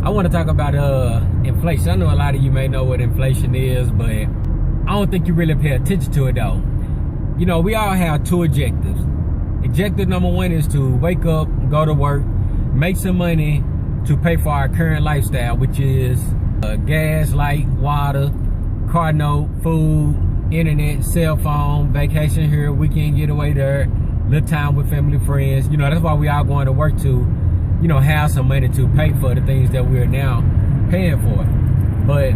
I want to talk about inflation. I know a lot of you may know what inflation is, but I don't think you really pay attention to it though. You know, we all have two objectives. Objective number one is to wake up, go to work, make some money to pay for our current lifestyle, which is gas, light, water, car note, food, internet, cell phone, vacation here, weekend getaway there, little time with family, friends. You know, that's why we all going to work to, you know, have some money to pay for the things that we're now paying for. But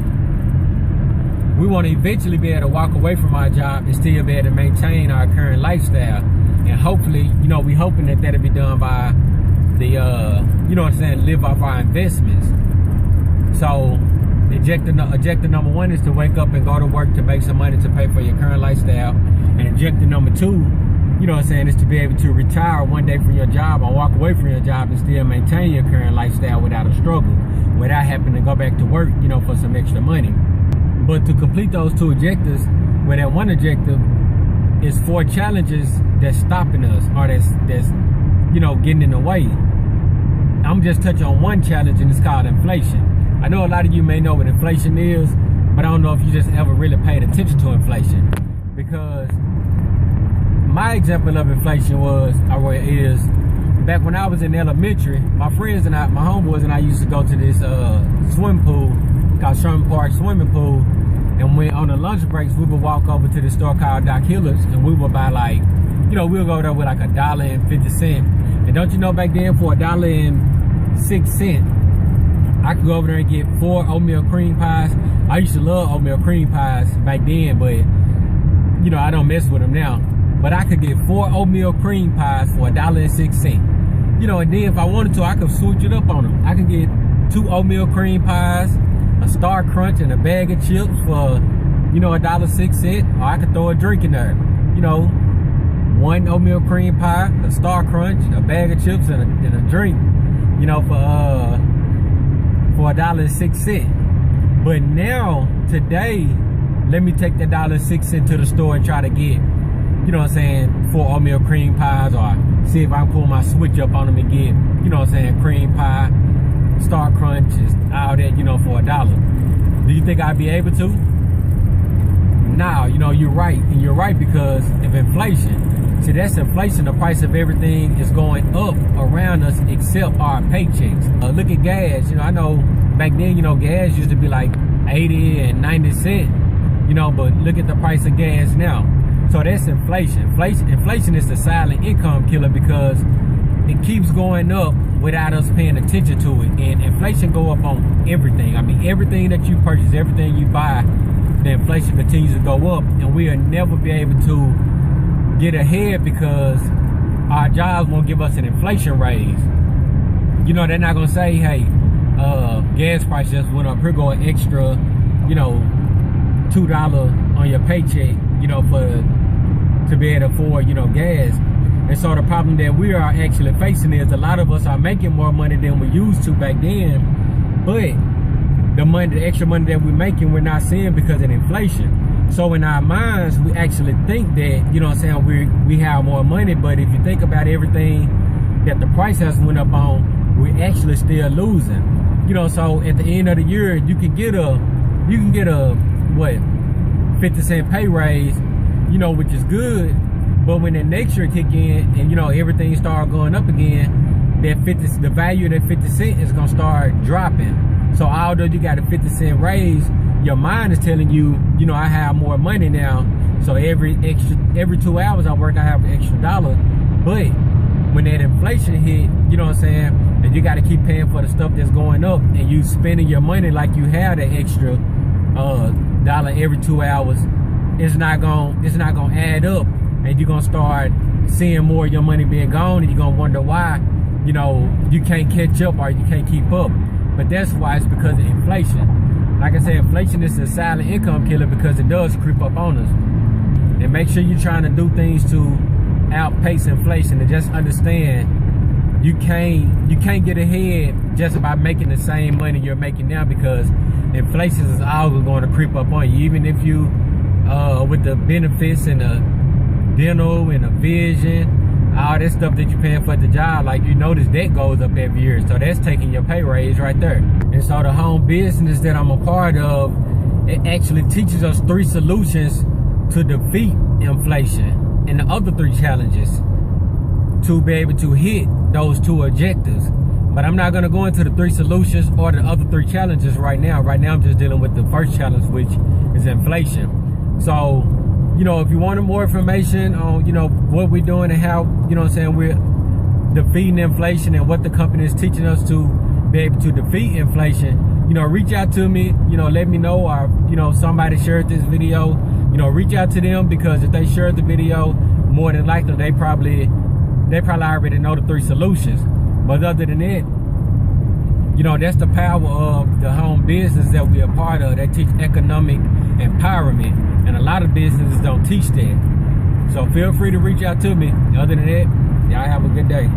we want to eventually be able to walk away from our job and still be able to maintain our current lifestyle. And hopefully, you know, we hoping that that'll be done by the, you know what I'm saying, live off our investments. So objective number one is to wake up and go to work to make some money to pay for your current lifestyle. And objective number two, you know what I'm saying, is to be able to retire one day from your job or walk away from your job and still maintain your current lifestyle without a struggle, without having to go back to work, you know, for some extra money. But to complete those two objectives, where that one objective is 4 challenges that's stopping us or that's you know, getting in the way. I'm just touching on one challenge, and it's called inflation. I know a lot of you may know what inflation is, but I don't know if you just ever really paid attention to inflation. Because my example of inflation is back when I was in elementary, my friends and I, my homeboys and I used to go to this swimming pool called Sherman Park Swimming Pool. And when on the lunch breaks, we would walk over to the store called Doc Hiller's, and we would buy, like, you know, we'll go there with like $1.50. And don't you know, back then for $1.06, I could go over there and get 4 oatmeal cream pies. I used to love oatmeal cream pies back then, but you know, I don't mess with them now. But I could get 4 oatmeal cream pies for $1.06. You know, and then if I wanted to, I could switch it up on them. I could get 2 oatmeal cream pies, a Star Crunch, and a bag of chips for, you know, $1.06. Or I could throw a drink in there. You know, 1 oatmeal cream pie, a Star Crunch, a bag of chips, and a drink. You know, for $1.06. But now, today, let me take that $1.06 to the store and try to get, you know what I'm saying, 4 oatmeal cream pies, or see if I can pull my switch up on them and get, you know what I'm saying, cream pie, Star Crunch, all that, you know, for $1. Do you think I'd be able to? No, you know, you're right. And you're right because of inflation. See, that's inflation. The price of everything is going up around us except our paychecks. Look at gas. You know, I know back then, you know, gas used to be like 80 and 90 cents, you know, but look at the price of gas now. So that's inflation. Inflation is the silent income killer because it keeps going up without us paying attention to it. And inflation go up on everything. I mean, everything that you purchase, everything you buy, the inflation continues to go up. And we'll never be able to get ahead because our jobs won't give us an inflation raise. You know, they're not gonna say, hey, gas price just went up, here go an extra, you know, $2 on your paycheck, you know, to be able to afford, you know, gas. And so the problem that we are actually facing is a lot of us are making more money than we used to back then, but the extra money that we're making, we're not seeing because of inflation. So in our minds, we actually think that, you know what I'm saying, we have more money, but if you think about everything that the price has went up on, we're actually still losing. You know, so at the end of the year, you can get a what, 50-cent pay raise, you know, which is good. But when the next year kick in and, you know, everything start going up again, the value of that 50 cent is gonna start dropping. So although you got a 50-cent raise, your mind is telling you, you know, I have more money now. So every 2 hours I work, I have an extra $1. But when that inflation hit, you know what I'm saying, and you got to keep paying for the stuff that's going up, and you spending your money like you have that extra $1 every 2 hours, it's not gonna add up, and you're gonna start seeing more of your money being gone, and you're gonna wonder why, you know, you can't catch up or you can't keep up. But that's why, it's because of inflation. Like I said, inflation is a silent income killer because it does creep up on us. And make sure you're trying to do things to outpace inflation, and just understand you can't get ahead just by making the same money you're making now, because inflation is always going to creep up on you. Even if you with the benefits and the dental and the vision all this stuff that you're paying for at the job, like you notice that goes up every year. So that's taking your pay raise right there. And so the home business that I'm a part of, it actually teaches us 3 solutions to defeat inflation and the other 3 challenges to be able to hit those 2 objectives. But I'm not gonna go into the 3 solutions or the other 3 challenges right now. Right now I'm just dealing with the first challenge, which is inflation. So, you know, if you wanted more information on, you know, what we're doing and how, you know what I'm saying, we're defeating inflation and what the company is teaching us to be able to defeat inflation, you know, reach out to me, you know, let me know, or, you know, somebody shared this video, you know, reach out to them, because if they shared the video, more than likely they probably already know the 3 solutions. But other than that, you know, that's the power of the home business that we're a part of. That teach economic empowerment, and a lot of businesses don't teach that. So feel free to reach out to me. Other than that, y'all have a good day.